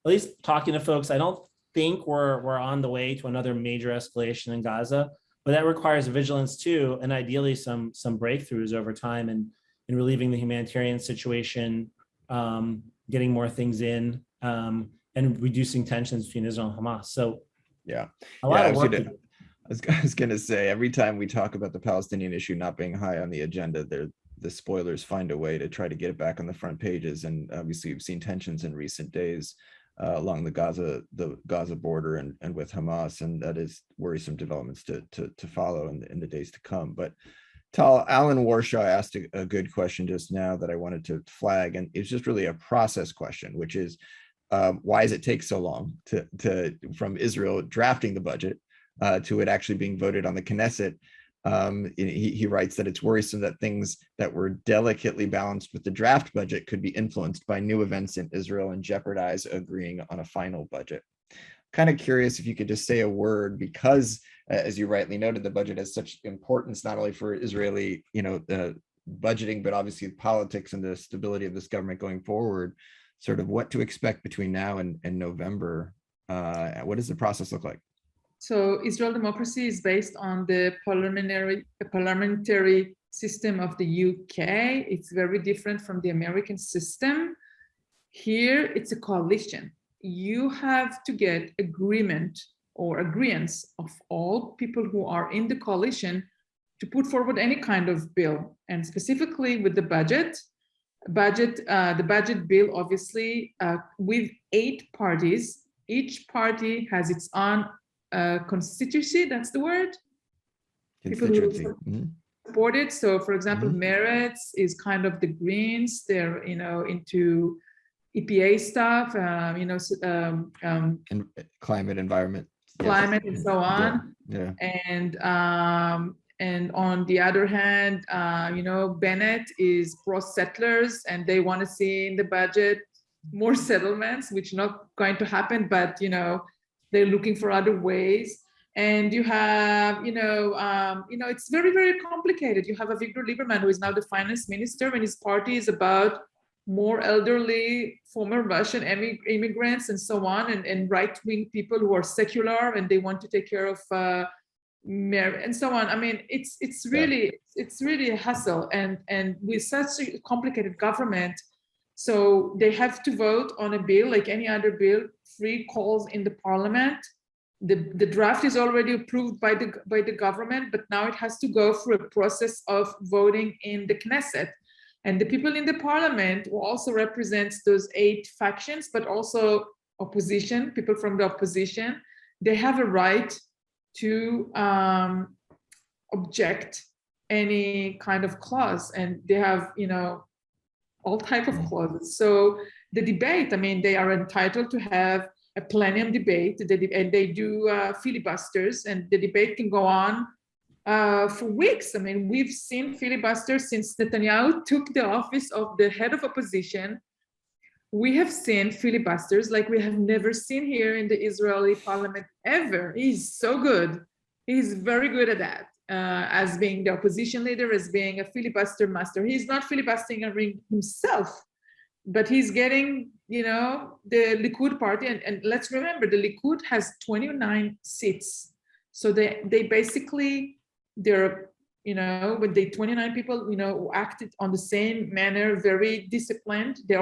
[SPEAKER 3] least talking to folks, I don't think we're on the way to another major escalation in Gaza, but that requires vigilance too, and ideally some breakthroughs over time and relieving the humanitarian situation, getting more things in, and reducing tensions between Israel and Hamas. So a lot of work to do.
[SPEAKER 1] I was going to say, every time we talk about the Palestinian issue not being high on the agenda, the spoilers find a way to try to get it back on the front pages. And obviously, you've seen tensions in recent days along the Gaza border and with Hamas, and that is worrisome developments to follow in the days to come. But Tal, Alan Warshaw asked a good question just now that I wanted to flag, and it's just really a process question, which is why does it take so long from Israel drafting the budget to it actually being voted on the Knesset? He writes that it's worrisome that things that were delicately balanced with the draft budget could be influenced by new events in Israel and jeopardize agreeing on a final budget. Kind of curious if you could just say a word, because as you rightly noted, the budget has such importance not only for Israeli, budgeting, but obviously politics and the stability of this government going forward. Sort of what to expect between now and November. What does the process look like?
[SPEAKER 2] So Israel democracy is based on the parliamentary system of the UK. It's very different from the American system. Here, it's a coalition. You have to get agreement or agreements of all people who are in the coalition to put forward any kind of bill. And specifically with the budget, the budget bill, obviously, with 8 parties, each party has its own constituency, that's the word.
[SPEAKER 1] Constituency.
[SPEAKER 2] People who support it. So, for example, Meretz is kind of the Greens. They're into EPA stuff. And
[SPEAKER 1] climate, environment,
[SPEAKER 2] and so on.
[SPEAKER 1] Yeah.
[SPEAKER 2] And on the other hand, Bennett is pro settlers, and they want to see in the budget more settlements, which not going to happen, but they're looking for other ways. And you have, it's very, very complicated. You have Avigdor Lieberman, who is now the finance minister, and his party is about more elderly former Russian immigrants and so on, and right-wing people who are secular and they want to take care of and so on. I mean, it's really a hassle, and with such a complicated government, so they have to vote on a bill like any other bill, 3 calls in the parliament. The draft is already approved by the government, but now it has to go through a process of voting in the Knesset. And the people in the parliament who also represents those 8 factions, but also opposition, people from the opposition, they have a right to object any kind of clause, and they have, all type of clauses. So the debate, I mean, they are entitled to have a plenum debate, and they do filibusters, and the debate can go on for weeks. I mean, we've seen filibusters since Netanyahu took the office of the head of opposition. We have seen filibusters like we have never seen here in the Israeli parliament ever. He's so good. He's very good at that, as being the opposition leader, as being a filibuster master. He's not filibustering himself, but he's getting, the Likud party. And let's remember, the Likud has 29 seats. So they basically, they're, when they 29 people, who acted on the same manner, very disciplined. The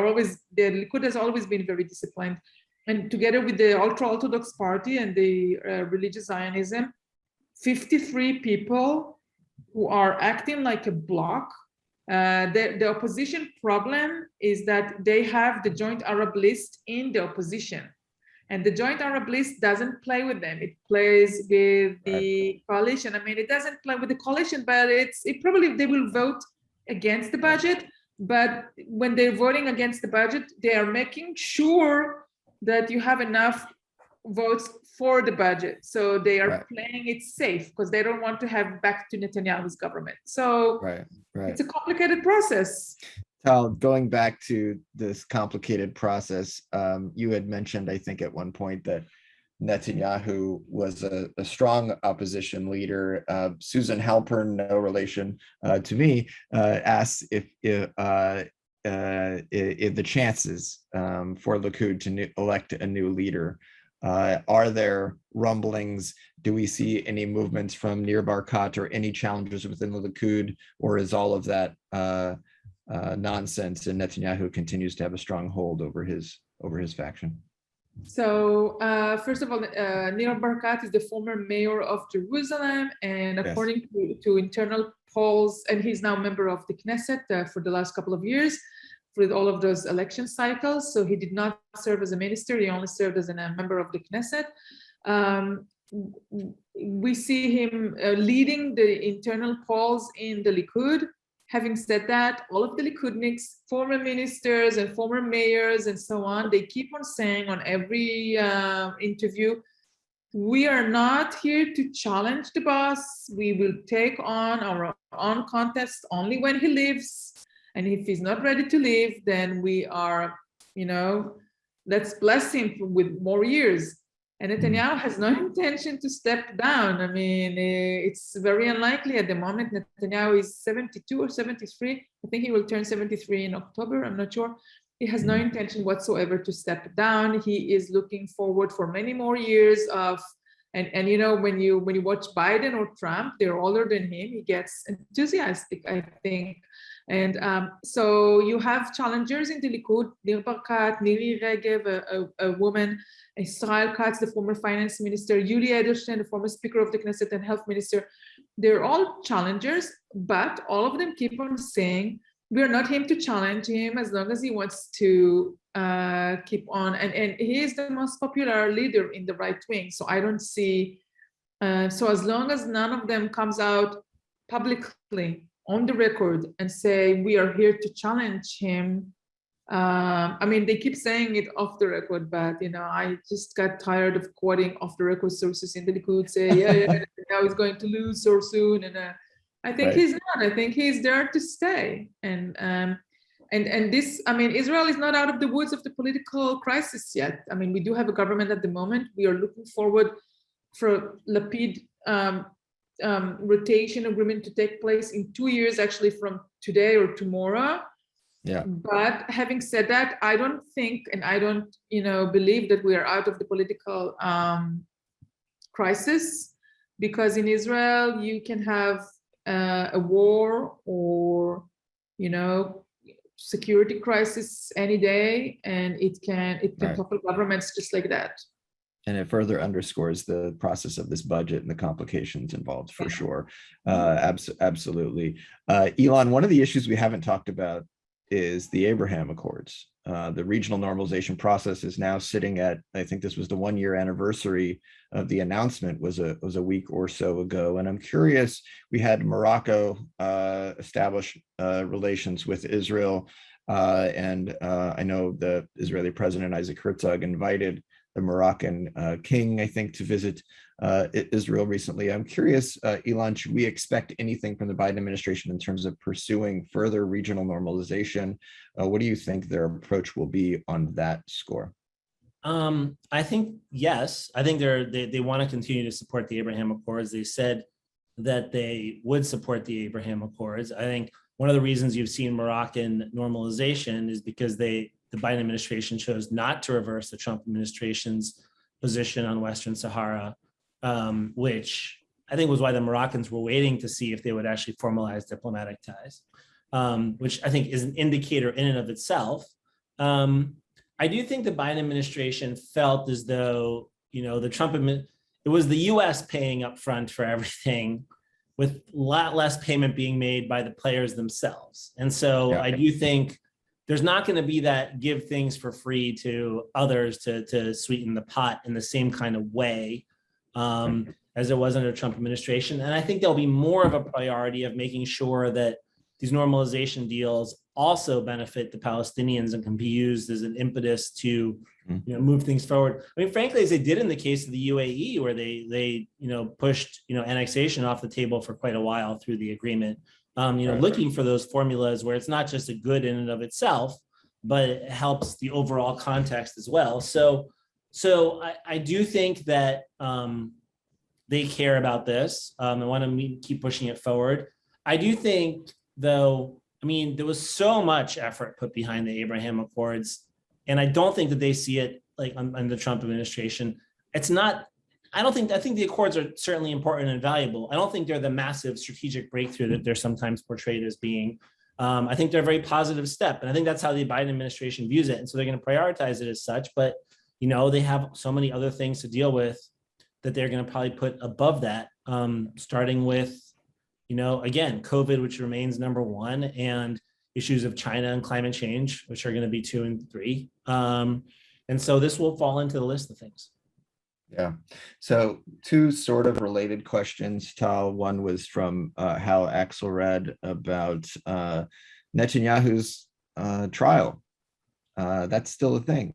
[SPEAKER 2] Likud has always been very disciplined. And together with the ultra-Orthodox party and the religious Zionism, 53 people who are acting like a bloc. The opposition problem is that they have the Joint Arab List in the opposition. And the Joint Arab List doesn't play with them. It plays with the coalition. I mean, it doesn't play with the coalition, but it probably, they will vote against the budget. But when they're voting against the budget, they are making sure that you have enough votes for the budget. So they are playing it safe because they don't want to have back to Netanyahu's government. So it's a complicated process.
[SPEAKER 1] Tal, going back to this complicated process, you had mentioned, I think at one point, that Netanyahu was a strong opposition leader. Susan Halpern, no relation to me, asks if the chances for Likud to elect a new leader. Are there rumblings? Do we see any movements from Nir Barkat or any challenges within the Likud, or is all of that nonsense and Netanyahu continues to have a strong hold over his faction?
[SPEAKER 2] So first of all, Nir Barkat is the former mayor of Jerusalem, and according to internal polls, and he's now a member of the Knesset for the last couple of years, with all of those election cycles. So he did not serve as a minister, he only served as a member of the Knesset. We see him leading the internal polls in the Likud. Having said that, all of the Likudniks, former ministers and former mayors and so on, they keep on saying on every interview, we are not here to challenge the boss. We will take on our own contest only when he leaves. And if he's not ready to leave, then we are, let's bless him with more years. And Netanyahu has no intention to step down. I mean, it's very unlikely at the moment. Netanyahu is 72 or 73. I think he will turn 73 in October. I'm not sure. He has no intention whatsoever to step down. He is looking forward for many more years of, and when you watch Biden or Trump, they're older than him. He gets enthusiastic, I think. And so you have challengers in the Likud, Nir Barkat, Niri Regev, a woman, Israel Katz, the former finance minister, Yuli Edelstein, the former speaker of the Knesset and health minister. They're all challengers, but all of them keep on saying, we're not here to challenge him as long as he wants to keep on. And he is the most popular leader in the right wing. So I don't see, so as long as none of them comes out publicly on the record and say, we are here to challenge him. I mean, they keep saying it off the record, but, I just got tired of quoting off the record sources in the Likud say, now he's going to lose so soon. And I think he's not. I think he's there to stay. And And this, I mean, Israel is not out of the woods of the political crisis yet. I mean, we do have a government at the moment. We are looking forward for Lapid rotation agreement to take place in 2 years, actually from today or tomorrow.
[SPEAKER 1] Yeah.
[SPEAKER 2] But having said that, I don't think, and I don't, believe that we are out of the political crisis, because in Israel you can have a war or, security crisis any day, and it can
[SPEAKER 1] Right.
[SPEAKER 2] topple governments just like that.
[SPEAKER 1] And it further underscores the process of this budget and the complications involved, for sure. Absolutely. Ilan, one of the issues we haven't talked about is the Abraham Accords. The regional normalization process is now sitting at, I think this was the 1-year anniversary of the announcement, was a week or so ago. And I'm curious, we had Morocco establish relations with Israel. And I know the Israeli President Isaac Herzog invited the Moroccan king, I think, to visit Israel recently. I'm curious, Ilan, should we expect anything from the Biden administration in terms of pursuing further regional normalization? What do you think their approach will be on that score?
[SPEAKER 3] I think, yes. I think they want to continue to support the Abraham Accords. They said that they would support the Abraham Accords. I think one of the reasons you've seen Moroccan normalization is because the Biden administration chose not to reverse the Trump administration's position on Western Sahara, which I think was why the Moroccans were waiting to see if they would actually formalize diplomatic ties, which I think is an indicator in and of itself. I do think the Biden administration felt as though, the it was the U.S. paying up front for everything, with a lot less payment being made by the players themselves. And so I do think there's not going to be that give things for free to others to sweeten the pot in the same kind of way as it was under the Trump administration. And I think there'll be more of a priority of making sure that these normalization deals also benefit the Palestinians and can be used as an impetus to move things forward. I mean, frankly, as they did in the case of the UAE, where they pushed annexation off the table for quite a while through the agreement. Looking for those formulas where it's not just a good in and of itself, but it helps the overall context as well. So I do think that they care about this. They want to keep pushing it forward. I do think, though, there was so much effort put behind the Abraham Accords, and I don't think that they see it like on the Trump administration. It's not. I think the Accords are certainly important and valuable. I don't think they're the massive strategic breakthrough that they're sometimes portrayed as being. I think they're a very positive step. And I think that's how the Biden administration views it. And so they're going to prioritize it as such. But, they have so many other things to deal with that they're going to probably put above that, starting with, again, COVID, which remains number one, and issues of China and climate change, which are going to be 2 and 3. And so this will fall into the list of things.
[SPEAKER 1] Yeah. So 2 sort of related questions, Tal. One was from Hal Axelrad about Netanyahu's trial. That's still a thing.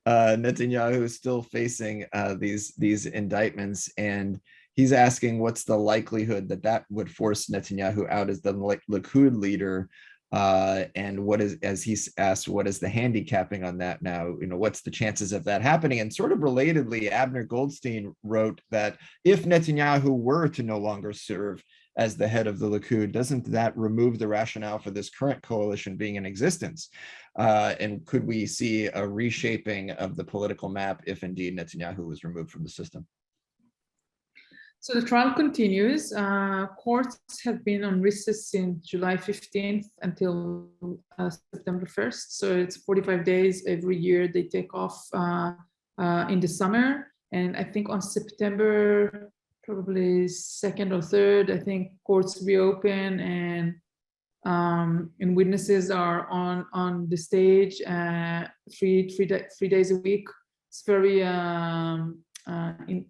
[SPEAKER 1] Netanyahu is still facing these indictments, and he's asking what's the likelihood that would force Netanyahu out as the Likud leader. And what is, as he asked, what is the handicapping on that now? What's the chances of that happening? And sort of relatedly, Abner Goldstein wrote that if Netanyahu were to no longer serve as the head of the Likud, doesn't that remove the rationale for this current coalition being in existence? And could we see a reshaping of the political map if indeed Netanyahu was removed from the system?
[SPEAKER 2] So the trial continues. Courts have been on recess since July 15th until September 1st. So it's 45 days every year. They take off in the summer. And I think on September, probably 2nd or 3rd, I think courts reopen and witnesses are on the stage 3 days a week. It's very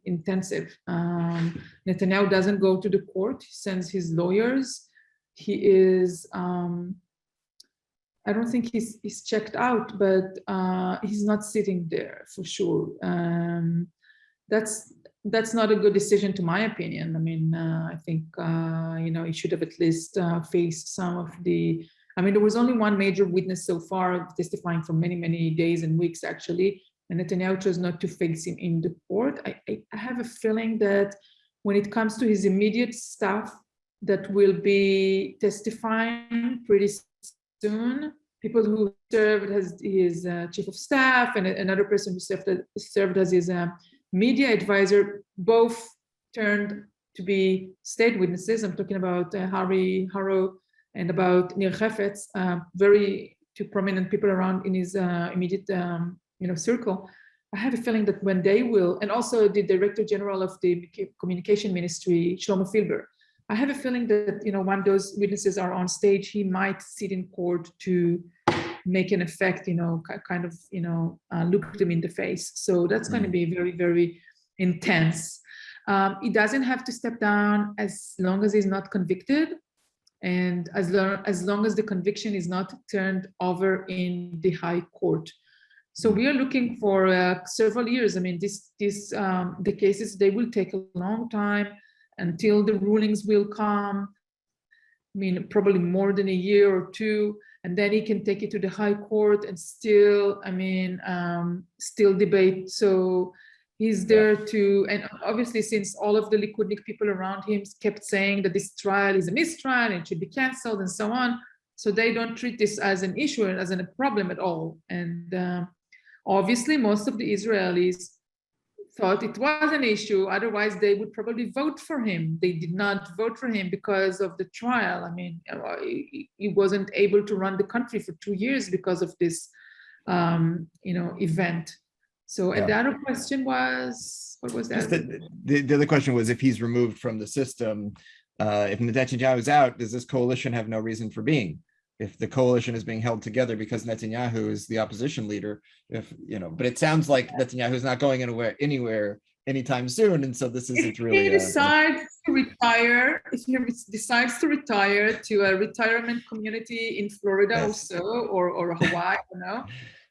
[SPEAKER 2] intensive. Netanyahu doesn't go to the court. He sends his lawyers. He is, I don't think he's checked out, but he's not sitting there for sure. That's not a good decision, to my opinion. I mean, I think, he should have at least faced some of the I mean, there was only one major witness so far testifying for many, many days and weeks, actually, and Netanyahu chose not to face him in the court. I have a feeling that when it comes to his immediate staff that will be testifying pretty soon, people who served as his chief of staff and another person who served as his media advisor, both turned to be state witnesses. I'm talking about Harry Haro and about Nir Chefetz, very two prominent people around in his immediate circle. I have a feeling that when they will, and also the Director General of the Communication Ministry, Shlomo Filber, I have a feeling that when those witnesses are on stage, he might sit in court to make an effect, kind of look them in the face. So that's going to be very, very intense. He doesn't have to step down as long as he's not convicted, and as long as the conviction is not turned over in the High Court. So we are looking for several years. I mean, the cases, they will take a long time until the rulings will come. I mean, probably more than a year or two, and then he can take it to the High Court and still debate. So he's there to, and obviously since all of the Likud people around him kept saying that this trial is a mistrial and it should be canceled and so on, so they don't treat this as an issue and as a problem at all. And obviously most of the Israelis thought it was an issue, otherwise they would probably vote for him. They did not vote for him because of the trial. I mean, he wasn't able to run the country for 2 years because of this, event. So, and the other question was, what was that?
[SPEAKER 1] The other question was, if he's removed from the system, if Netanyahu is out, does this coalition have no reason for being? If the coalition is being held together because Netanyahu is the opposition leader, but it sounds like Netanyahu is not going anywhere anytime soon, and so this isn't really.
[SPEAKER 2] If he decides to retire, to a retirement community in Florida also, or Hawaii,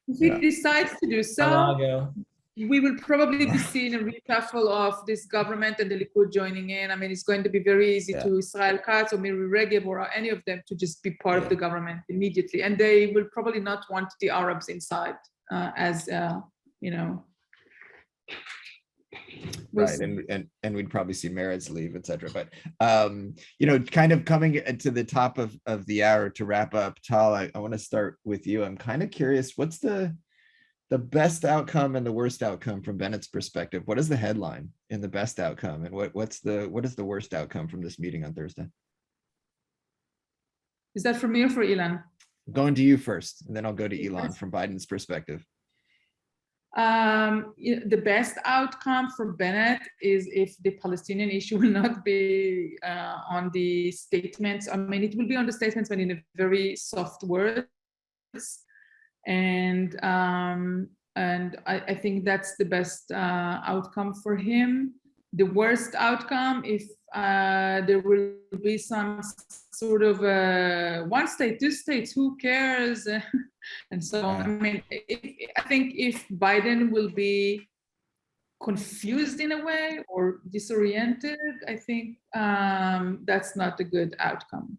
[SPEAKER 2] if he decides to do so, we will probably be seeing a reshuffle of this government and the Likud joining in. I mean, it's going to be very easy to Israel Katz or Miri Regev or any of them to just be part of the government immediately. And they will probably not want the Arabs inside
[SPEAKER 1] Right, and we'd probably see Meretz leave, etc. But kind of coming to the top of the hour to wrap up, Tal, I want to start with you. I'm kind of curious, what's the best outcome and the worst outcome from Bennett's perspective? What is the headline in the best outcome, and what is the worst outcome from this meeting on Thursday?
[SPEAKER 2] Is that for me or for Ilan?
[SPEAKER 1] I'm going to you first, and then I'll go to Ilan from Biden's perspective.
[SPEAKER 2] The best outcome for Bennett is if the Palestinian issue will not be on the statements. I mean, it will be on the statements, but in a very soft words. And I think that's the best outcome for him. The worst outcome, if there will be some sort of one state, two states, who cares? And so, I mean, I think if Biden will be confused in a way or disoriented, I think that's not a good outcome.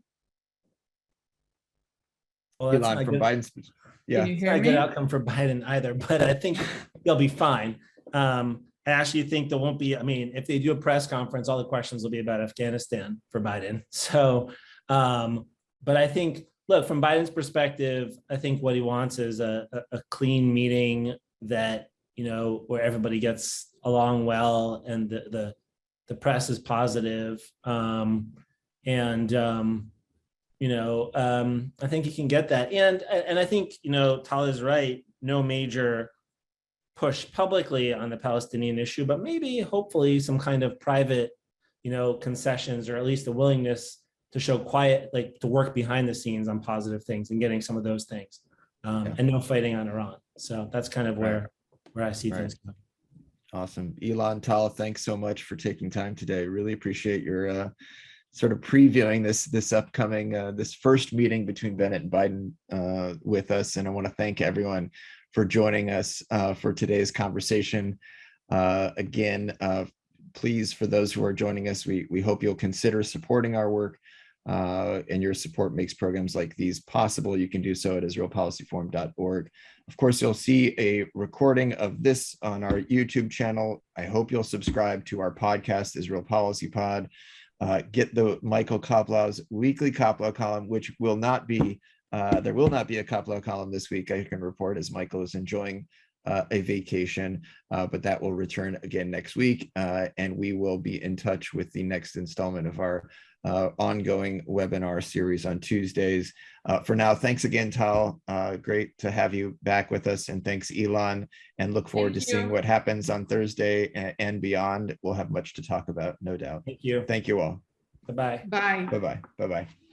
[SPEAKER 3] Well, that's not
[SPEAKER 1] from
[SPEAKER 3] good.
[SPEAKER 1] Biden's. Yeah,
[SPEAKER 2] Can you
[SPEAKER 3] It's
[SPEAKER 2] hear
[SPEAKER 3] not a
[SPEAKER 2] me?
[SPEAKER 3] good outcome for Biden either, but I think they'll be fine. I actually think there won't be, I mean, if they do a press conference, all the questions will be about Afghanistan for Biden. So, but I think, look, from Biden's perspective, I think what he wants is a clean meeting that, where everybody gets along well and the press is positive. I think he can get that. And I think, Tal is right, no major push publicly on the Palestinian issue, but maybe hopefully some kind of private, concessions, or at least a willingness to show quiet, like to work behind the scenes on positive things and getting some of those things, and no fighting on Iran. So that's kind of where I see things going.
[SPEAKER 1] Awesome. Ilan, Tal, thanks so much for taking time today. Really appreciate your sort of previewing this upcoming, this first meeting between Bennett and Biden with us. And I want to thank everyone for joining us for today's conversation. Again, please, for those who are joining us, we hope you'll consider supporting our work and your support makes programs like these possible, you can do so at israelpolicyforum.org. Of course, you'll see a recording of this on our YouTube channel. I hope you'll subscribe to our podcast, Israel Policy Pod. Get the Michael Koplow's weekly Koplow column, which will not be, there will not be a Koplow column this week, I can report, as Michael is enjoying a vacation, but that will return again next week. And we will be in touch with the next installment of our ongoing webinar series on Tuesdays. For now, thanks again, Tal. Great to have you back with us. And thanks, Ilan. And look forward to seeing what happens on Thursday and beyond. We'll have much to talk about, no doubt.
[SPEAKER 3] Thank you.
[SPEAKER 1] Thank you all.
[SPEAKER 3] Bye-bye.
[SPEAKER 2] Bye.
[SPEAKER 1] Bye-bye. Bye-bye.